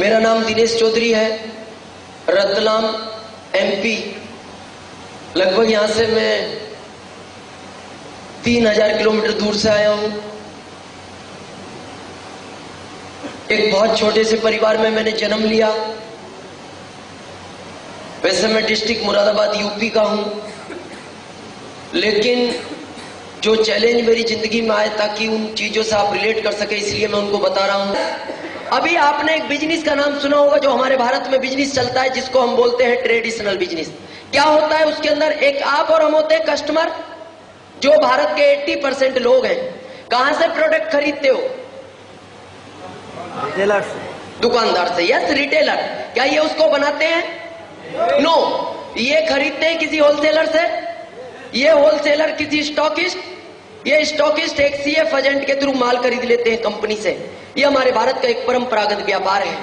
मेरा नाम दिनेश चौधरी है, रतलाम एमपी। लगभग यहां से मैं 3000 किलोमीटर दूर से आया हूं। एक बहुत छोटे से परिवार में मैंने जन्म लिया। वैसे मैं डिस्ट्रिक्ट मुरादाबाद यूपी का हूं, लेकिन जो चैलेंज मेरी जिंदगी में आए ताकि उन चीजों से आप रिलेट कर सके, इसलिए मैं उनको बता रहा हूं। अभी आपने एक बिजनेस का नाम सुना होगा जो हमारे भारत में बिजनेस चलता है, जिसको हम बोलते हैं ट्रेडिशनल बिजनेस। क्या होता है उसके अंदर? एक आप और हम होते हैं कस्टमर, जो भारत के 80% लोग हैं। कहां से प्रोडक्ट खरीदते हो? रिटेलर से, दुकानदार से। Yes, retailer. क्या ये उसको बनाते हैं? नो। ये खरीदते हैं किसी होलसेलर से। ये होलसेलर किसी स्टॉकिस्ट, ये स्टॉकिस्ट एक सीएफ एजेंट के थ्रू माल खरीद लेते हैं कंपनी से। ये हमारे भारत का एक परंपरागत व्यापार है।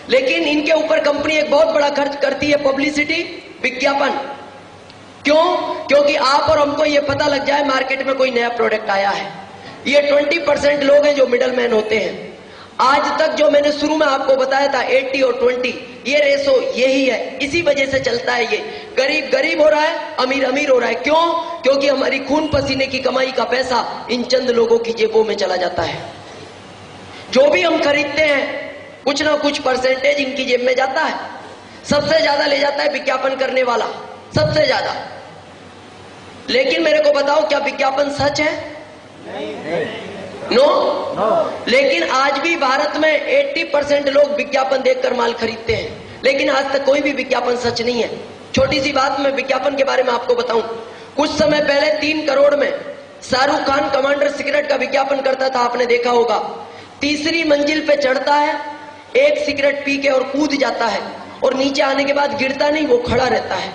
लेकिन इनके ऊपर कंपनी एक बहुत बड़ा खर्च करती है, पब्लिसिटी, विज्ञापन। क्यों? क्योंकि आप और हमको ये पता लग जाए मार्केट में कोई नया प्रोडक्ट आया है। ये 20% लोग हैं जो मिडल मैन होते हैं। आज तक जो मैंने शुरू में आपको बताया था 80 और 20, ये रेशो यही है। इसी वजह से चलता है। ये गरीब गरीब हो रहा है, अमीर अमीर हो रहा है। क्यों? क्योंकि हमारी खून पसीने की कमाई का पैसा इन चंद लोगों की जेबों में चला जाता है। जो भी हम खरीदते हैं कुछ ना कुछ परसेंटेज इनकी जेब में जाता है। सबसे ज्यादा ले जाता है विज्ञापन करने वाला, सबसे ज्यादा। लेकिन मेरे को बताओ, क्या विज्ञापन सच है? नो। लेकिन आज भी भारत में 80% लोग विज्ञापन देखकर माल खरीदते हैं, लेकिन आज तक कोई भी विज्ञापन सच नहीं है। छोटी सी बात मैं विज्ञापन के बारे में आपको बताऊं। कुछ समय पहले 3 करोड़ में शाहरुख खान कमांडर सिगरेट का विज्ञापन करता था, आपने देखा होगा। तीसरी मंजिल पे चढ़ता है, एक सिगरेट पी के और कूद जाता है, और नीचे आने के बाद गिरता नहीं, वो खड़ा रहता है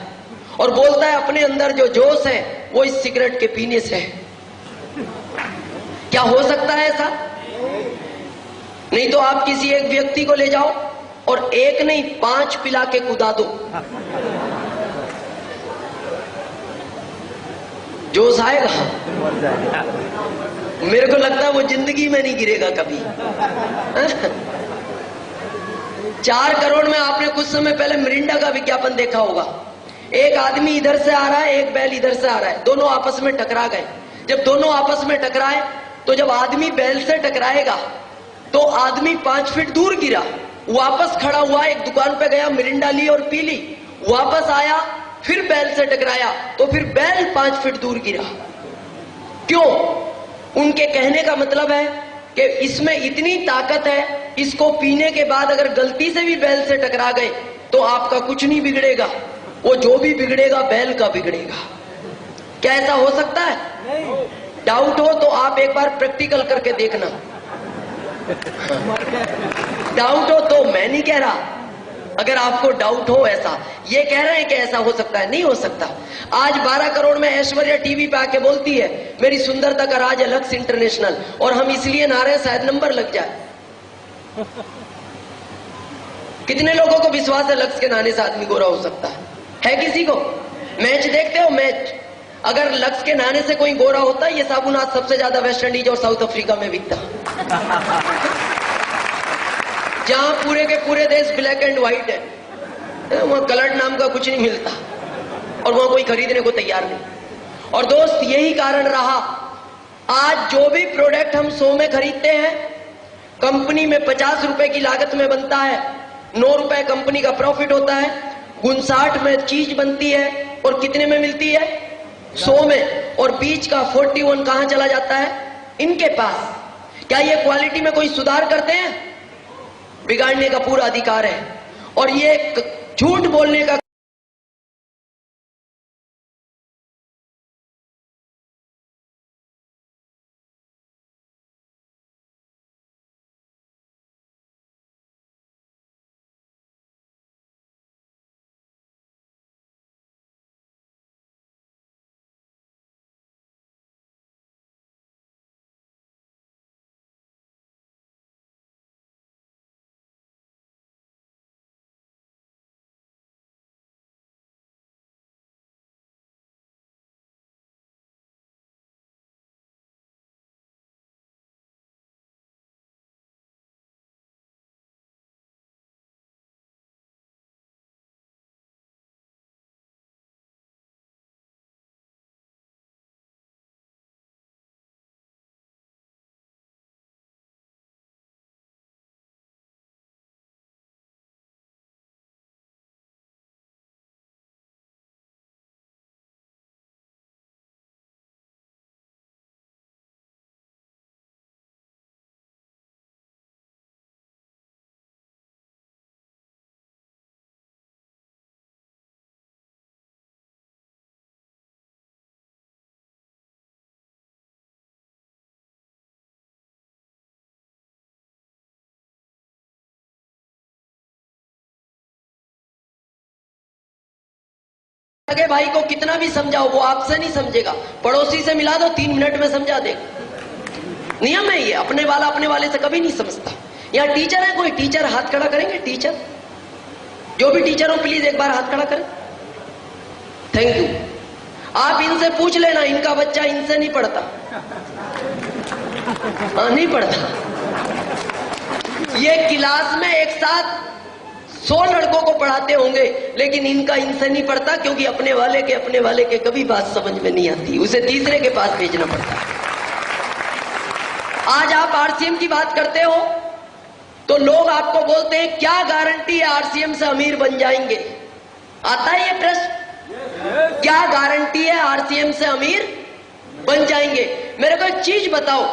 और बोलता है अपने अंदर जो जोश है वो इस सिगरेट के पीने से है। क्या हो सकता है ऐसा? नहीं तो आप किसी एक व्यक्ति को ले जाओ और एक नहीं 5 पिला के कूदा दो, जोश आएगा? मेरे को लगता है वो जिंदगी में नहीं गिरेगा कभी। 4 करोड़ में आपने कुछ समय पहले मिरिंडा का विज्ञापन देखा होगा। एक आदमी इधर से आ रहा है, एक बैल इधर से आ रहा है, दोनों आपस में टकरा गए। जब दोनों आपस में टकराए तो जब आदमी बैल से टकराएगा तो आदमी 5 फीट दूर गिरा, वापस खड़ा हुआ, एक दुकान पे गया, मिरिंडा ली और पी ली, वापस आया, फिर बैल से टकराया तो फिर बैल 5 फीट दूर गिरा। क्यों? उनके कहने का मतलब है कि इसमें इतनी ताकत है, इसको पीने के बाद अगर गलती से भी बैल से टकरा गए तो आपका कुछ नहीं बिगड़ेगा, वो जो भी बिगड़ेगा बैल का बिगड़ेगा। क्या ऐसा हो सकता है? नहीं। डाउट हो तो आप एक बार प्रैक्टिकल करके देखना। डाउट हो तो, मैं नहीं कह रहा, अगर आपको डाउट हो ऐसा, ये कह रहे हैं कि ऐसा हो सकता है, नहीं हो सकता। आज 12 करोड़ में ऐश्वर्या टीवी पे आके बोलती है मेरी सुंदरता का राज है लक्स इंटरनेशनल, और हम इसलिए ना रहे शायद नंबर लग जाए। कितने लोगों को विश्वास है लक्स के नहाने से आदमी गोरा हो सकता है किसी को? मैच देखते हो? मैच अगर लक्स के नहाने से कोई गोरा होता, ये साबुन आज सबसे ज्यादा वेस्ट इंडीज और साउथ अफ्रीका में बिकता, जहां पूरे के पूरे देश ब्लैक एंड व्हाइट है, वहां कलर्ड नाम का कुछ नहीं मिलता और वहां कोई खरीदने को तैयार नहीं। और दोस्त, यही कारण रहा आज जो भी प्रोडक्ट हम 100 में खरीदते हैं, कंपनी में 50 रुपए की लागत में बनता है, 9 रुपए कंपनी का प्रॉफिट होता है, 59 में चीज बनती है और कितने में मिलती है? 100 में। और बीच का 41 कहां चला जाता है? इनके पास। क्या ये क्वालिटी में कोई सुधार करते हैं? बिगाड़ने का पूरा अधिकार है। और ये झूठ बोलने का सगे भाई को कितना भी समझाओ वो आपसे नहीं समझेगा। पड़ोसी से मिला दो 3 मिनट में समझा देगा। नियम है ये, अपने वाला अपने वाले से कभी नहीं समझता। यहाँ टीचर है, कोई टीचर हाथ खड़ा करेंगे? टीचर, जो भी टीचर हो प्लीज एक बार हाथ खड़ा करें। Thank you. आप इनसे पूछ लेना, इनका बच्चा इनसे नहीं पढ़ता। हाँ, नहीं पढ़ता। ये क्लास में एक साथ 100 लड़कों को पढ़ाते होंगे, लेकिन इनका इनसे नहीं पढ़ता, क्योंकि अपने वाले के कभी बात समझ में नहीं आती, उसे तीसरे के पास भेजना पड़ता है। आज आप आरसीएम की बात करते हो तो लोग आपको बोलते हैं क्या गारंटी है आरसीएम से अमीर बन जाएंगे? आता है ये प्रश्न, क्या गारंटी है आरसीएम से अमीर बन जाएंगे? मेरे को एक चीज बताओ,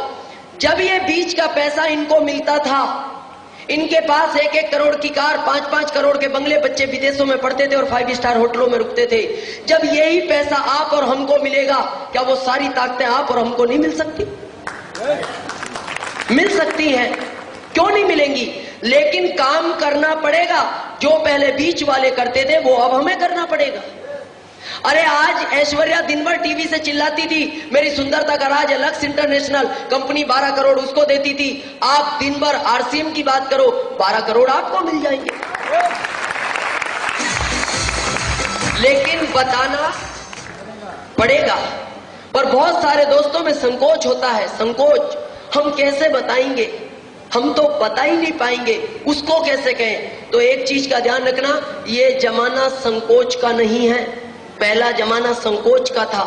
जब ये बीच का पैसा इनको मिलता था, इनके पास 1-1 करोड़ की कार, 5-5 करोड़ के बंगले, बच्चे विदेशों में पढ़ते थे और 5 स्टार होटलों में रुकते थे। जब यही पैसा आप और हमको मिलेगा, क्या वो सारी ताकतें आप और हमको नहीं मिल सकती? मिल सकती हैं, क्यों नहीं मिलेंगी? लेकिन काम करना पड़ेगा। जो पहले बीच वाले करते थे वो अब हमें करना पड़ेगा। अरे आज ऐश्वर्या दिन भर टीवी से चिल्लाती थी मेरी सुंदरता का राज है, लक्स इंटरनेशनल कंपनी 12 करोड़ उसको देती थी। आप दिन भर आरसीएम की बात करो, 12 करोड़ आपको मिल जाएंगे। लेकिन बताना पड़ेगा। पर बहुत सारे दोस्तों में संकोच होता है, संकोच। हम कैसे बताएंगे? हम तो बता ही नहीं पाएंगे, उसको कैसे कहें? तो एक चीज का ध्यान रखना, ये जमाना संकोच का नहीं है। पहला जमाना संकोच का था।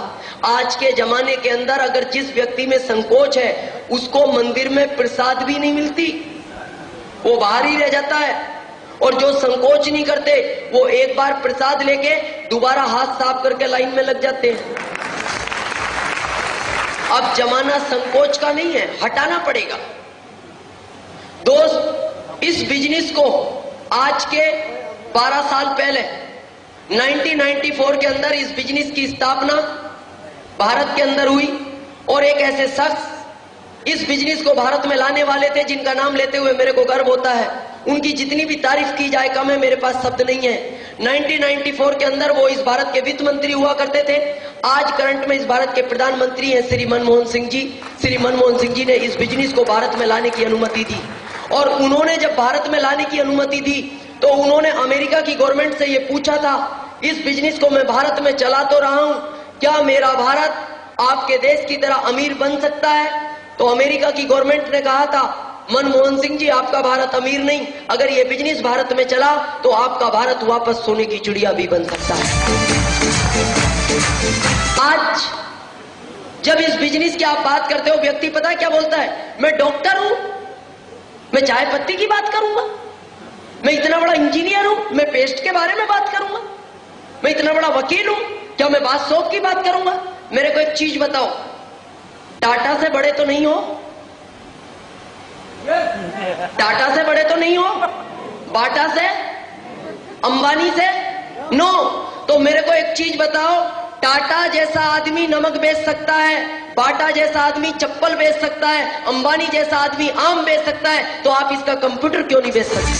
आज के जमाने के अंदर अगर जिस व्यक्ति में संकोच है उसको मंदिर में प्रसाद भी नहीं मिलती, वो बाहर ही रह जाता है। और जो संकोच नहीं करते वो एक बार प्रसाद लेके दोबारा हाथ साफ करके लाइन में लग जाते हैं। अब जमाना संकोच का नहीं है, हटाना पड़ेगा। दोस्त, इस बिजनेस को आज के 12 साल पहले 1994 के अंदर इस बिजनेस की स्थापना भारत के अंदर हुई और एक ऐसे शख्स इस बिजनेस को भारत में लाने वाले थे जिनका नाम लेते हुए मेरे को गर्व होता है। उनकी जितनी भी तारीफ की जाए कम है, मेरे पास शब्द नहीं है। 1994 के अंदर वो इस भारत के वित्त मंत्री हुआ करते थे। आज करंट में इस भारत के प्रधानमंत्री हैं श्री मनमोहन सिंह जी। श्री मनमोहन सिंह जी ने इस बिजनेस को भारत में लाने की अनुमति दी। और उन्होंने जब भारत में लाने की अनुमति दी तो उन्होंने अमेरिका की गवर्नमेंट से ये पूछा था, इस बिजनेस को मैं भारत में चला तो रहा हूं, क्या मेरा भारत आपके देश की तरह अमीर बन सकता है? तो अमेरिका की गवर्नमेंट ने कहा था, मनमोहन सिंह जी आपका भारत अमीर नहीं, अगर ये बिजनेस भारत में चला तो आपका भारत वापस सोने की चिड़िया भी बन सकता है। आज जब इस बिजनेस की आप बात करते हो, व्यक्ति पता है क्या बोलता है? मैं डॉक्टर हूं, मैं चाय पत्ती की बात करूंगा, मैं इतना बड़ा इंजीनियर हूं, मैं पेस्ट के बारे में बात करूंगा, मैं इतना बड़ा वकील हूं, क्या मैं बात सोप की बात करूंगा? मेरे को एक चीज बताओ, टाटा से बड़े तो नहीं हो? टाटा से बड़े तो नहीं हो? बाटा से, अंबानी से? नो। तो मेरे को एक चीज बताओ, टाटा जैसा आदमी नमक बेच सकता है, बाटा जैसा आदमी चप्पल बेच सकता है, अंबानी जैसा आदमी आम बेच सकता है, तो आप इसका कंप्यूटर क्यों नहीं बेच सकते?